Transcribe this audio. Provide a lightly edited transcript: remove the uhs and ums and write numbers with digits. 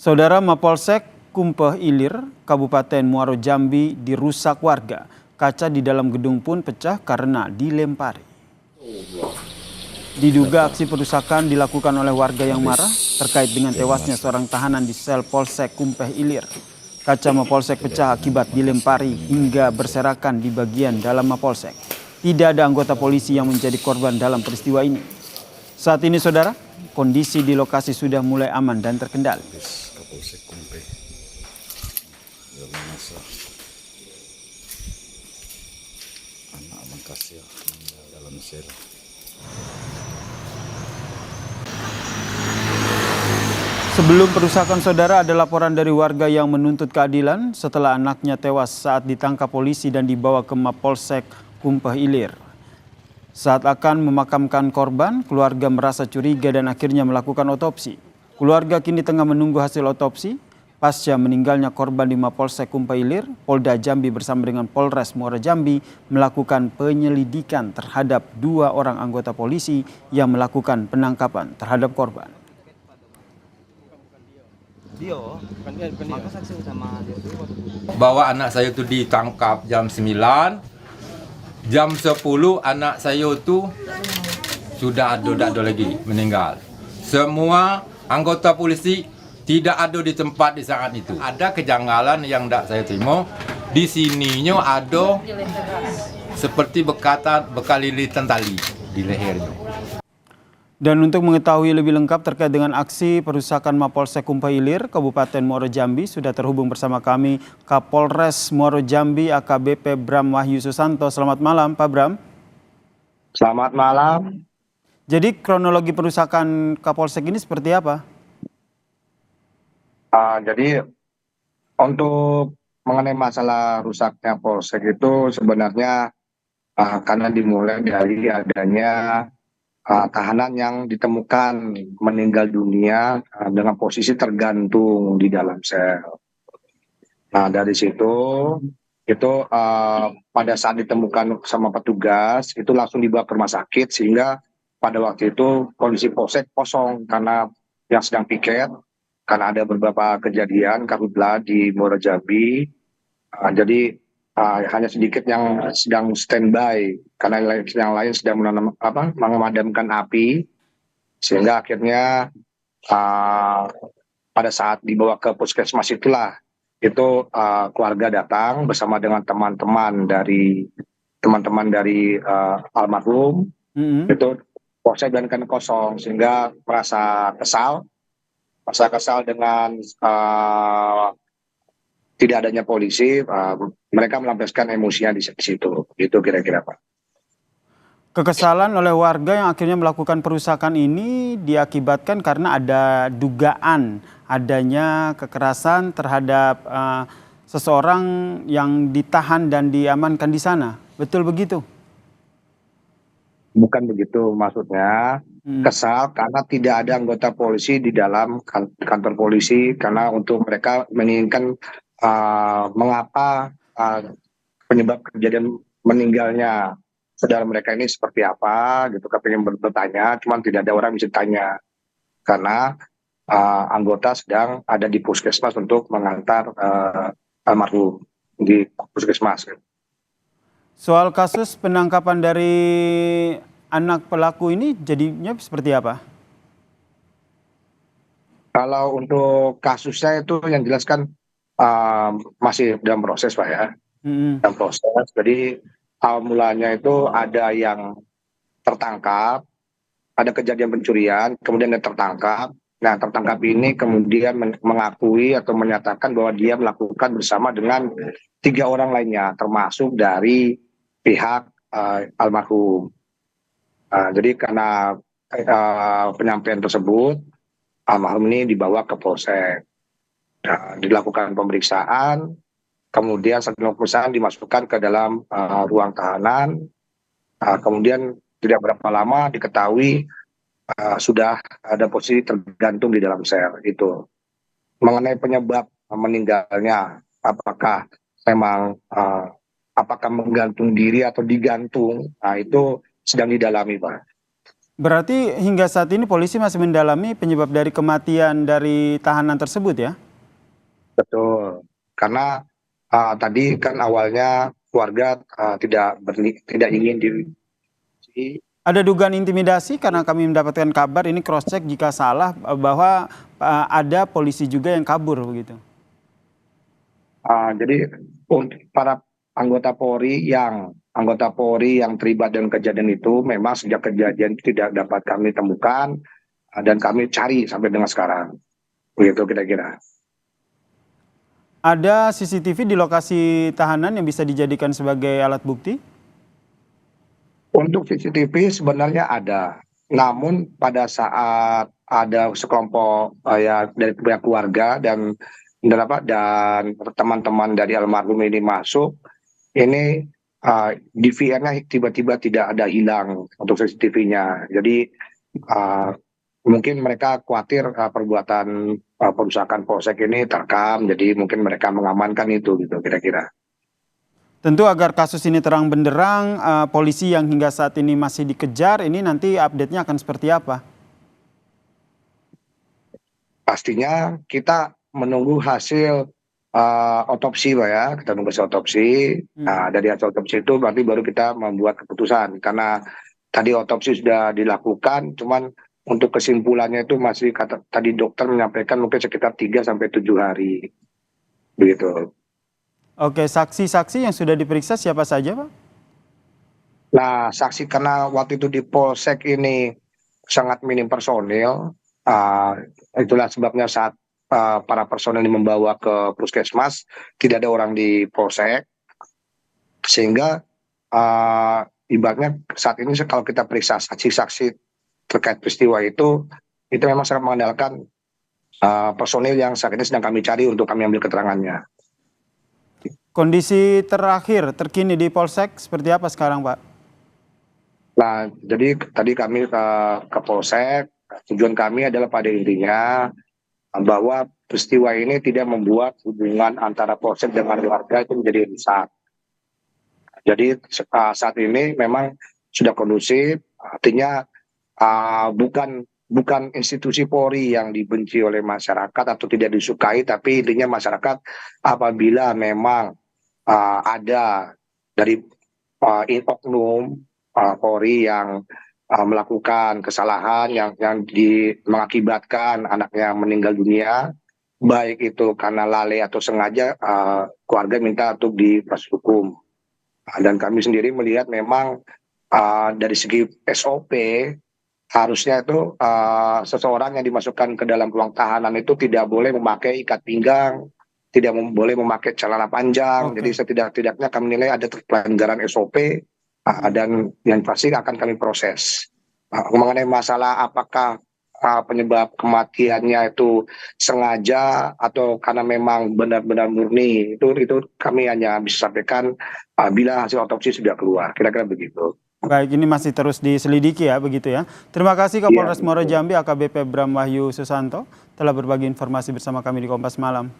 Saudara, Mapolsek Kumpeh Ilir, Kabupaten Muaro Jambi dirusak warga. Kaca di dalam gedung pun pecah karena dilempari. Diduga aksi perusakan dilakukan oleh warga yang marah terkait dengan tewasnya seorang tahanan di sel Polsek Kumpeh Ilir. Kaca Mapolsek pecah akibat dilempari hingga berserakan di bagian dalam Mapolsek. Tidak ada anggota polisi yang menjadi korban dalam peristiwa ini. Saat ini, saudara, kondisi di lokasi sudah mulai aman dan terkendali. Kapolsek Kumpeh anak Makassar dalam sel. Sebelum perusakan, saudara, ada laporan dari warga yang menuntut keadilan setelah anaknya tewas saat ditangkap polisi dan dibawa ke Mapolsek Kumpeh Ilir. Saat akan memakamkan korban, keluarga merasa curiga dan akhirnya melakukan otopsi. Keluarga kini tengah menunggu hasil otopsi. Pasca meninggalnya korban di Mapolsek Kumpeh Ilir, Polda Jambi bersama dengan Polres Muaro Jambi melakukan penyelidikan terhadap 2 orang anggota polisi yang melakukan penangkapan terhadap korban. Bahwa anak saya itu ditangkap jam 9, jam 10 anak saya itu sudah ada lagi meninggal. Semua anggota polisi tidak ada di tempat di saat itu. Ada kejanggalan yang tidak saya terima. Di sininya ada seperti bekal lilitan tali di lehernya. Dan untuk mengetahui lebih lengkap terkait dengan aksi perusakan Mapolsek Kumpeh Ilir, Kabupaten Muaro Jambi, sudah terhubung bersama kami Kapolres Muaro Jambi AKBP Bram Wahyu Susanto. Selamat malam, Pak Bram. Selamat malam. Jadi kronologi perusakan Kapolsek ini seperti apa? Jadi untuk mengenai masalah rusaknya Polsek itu sebenarnya karena dimulai dari adanya tahanan yang ditemukan meninggal dunia dengan posisi tergantung di dalam sel. Nah, dari situ itu pada saat ditemukan sama petugas itu langsung dibawa ke rumah sakit, sehingga pada waktu itu kondisi Polsek kosong karena yang sedang piket, karena ada beberapa kejadian karhutlah di Muaro Jambi. Jadi hanya sedikit yang sedang standby karena yang lain sedang memadamkan api, sehingga akhirnya pada saat dibawa ke puskesmas itulah itu keluarga datang bersama dengan teman-teman dari almarhum. Itu Polsek dan kan kosong, sehingga merasa kesal dengan tidak adanya polisi. Mereka melampiaskan emosinya di situ. Itu kira-kira, Pak. Kekesalan oleh warga yang akhirnya melakukan perusakan ini diakibatkan karena ada dugaan adanya kekerasan terhadap seseorang yang ditahan dan diamankan di sana. Betul begitu? Bukan begitu maksudnya. Kesal karena tidak ada anggota polisi di dalam kantor polisi, karena untuk mereka menginginkan mengapa penyebab kejadian meninggalnya saudara mereka ini seperti apa gitu, kepingin bertanya, cuman tidak ada orang bisa tanya karena anggota sedang ada di puskesmas untuk mengantar almarhum di puskesmas. Soal kasus penangkapan dari anak pelaku ini jadinya seperti apa? Kalau untuk kasusnya itu yang jelas kan masih dalam proses, Pak, ya. Dalam proses. Jadi awal mulanya itu ada yang tertangkap, ada kejadian pencurian, kemudian yang tertangkap. Nah, tertangkap ini kemudian mengakui atau menyatakan bahwa dia melakukan bersama dengan 3 orang lainnya, termasuk dari pihak almarhum. Jadi karena penyampaian tersebut, almarhum ini dibawa ke Polsek. Dilakukan pemeriksaan, kemudian setelah pemeriksaan dimasukkan ke dalam ruang tahanan. Kemudian tidak berapa lama diketahui sudah ada posisi tergantung di dalam sel itu. Mengenai penyebab meninggalnya, apakah memang apakah menggantung diri atau digantung, nah itu sedang didalami, Pak. Berarti hingga saat ini polisi masih mendalami penyebab dari kematian dari tahanan tersebut ya? Betul. Karena tadi kan awalnya keluarga tidak ingin Ada dugaan intimidasi karena kami mendapatkan kabar ini cross check jika salah bahwa ada polisi juga yang kabur begitu. jadi untuk para anggota Polri yang terlibat dengan kejadian itu memang sejak kejadian itu tidak dapat kami temukan dan kami cari sampai dengan sekarang. Begitu kira-kira. Ada CCTV di lokasi tahanan yang bisa dijadikan sebagai alat bukti? Untuk CCTV sebenarnya ada, namun pada saat ada sekelompok dari pihak keluarga dan teman-teman dari almarhum ini masuk, ini DVR-nya tiba-tiba tidak ada hilang untuk CCTV-nya. Jadi mungkin mereka khawatir perbuatan perusahaan polsek ini terekam, jadi mungkin mereka mengamankan itu gitu kira-kira. Tentu agar kasus ini terang benderang, polisi yang hingga saat ini masih dikejar, ini nanti update-nya akan seperti apa? Pastinya kita menunggu hasil otopsi, Pak ya. Kita nunggu hasil otopsi. Nah, dari hasil otopsi itu berarti baru kita membuat keputusan. Karena tadi otopsi sudah dilakukan, cuman untuk kesimpulannya itu masih tadi dokter menyampaikan mungkin sekitar 3 sampai 7 hari. Begitu. Oke, saksi-saksi yang sudah diperiksa siapa saja, Pak? Nah, saksi karena waktu itu di Polsek ini sangat minim personil, itulah sebabnya saat para personil ini membawa ke puskesmas, tidak ada orang di Polsek, sehingga ibaratnya saat ini kalau kita periksa saksi-saksi terkait peristiwa itu memang sangat mengandalkan personil yang saat ini sedang kami cari untuk kami ambil keterangannya. Kondisi terakhir terkini di Polsek seperti apa sekarang, Pak? Nah, jadi tadi kami ke Polsek, tujuan kami adalah pada intinya bahwa peristiwa ini tidak membuat hubungan antara Polsek dengan warga itu menjadi rusak. Jadi saat ini memang sudah kondusif, artinya bukan institusi Polri yang dibenci oleh masyarakat atau tidak disukai, tapi intinya masyarakat apabila memang ada dari oknum Polri yang melakukan kesalahan yang mengakibatkan anaknya meninggal dunia, baik itu karena lalai atau sengaja, keluarga minta untuk diproses hukum. Dan kami sendiri melihat memang dari segi SOP harusnya itu seseorang yang dimasukkan ke dalam ruang tahanan itu tidak boleh memakai ikat pinggang, tidak boleh memakai celana panjang. Jadi setidak-tidaknya kami nilai ada pelanggaran SOP dan yang pasti akan kami proses. Mengenai masalah apakah penyebab kematiannya itu sengaja atau karena memang benar-benar murni, itu kami hanya bisa sampaikan bila hasil otopsi sudah keluar, kira-kira begitu. Baik, ini masih terus diselidiki ya, begitu ya. Terima kasih Kapolres Muaro Jambi AKBP Bram Wahyu Susanto telah berbagi informasi bersama kami di Kompas Malam.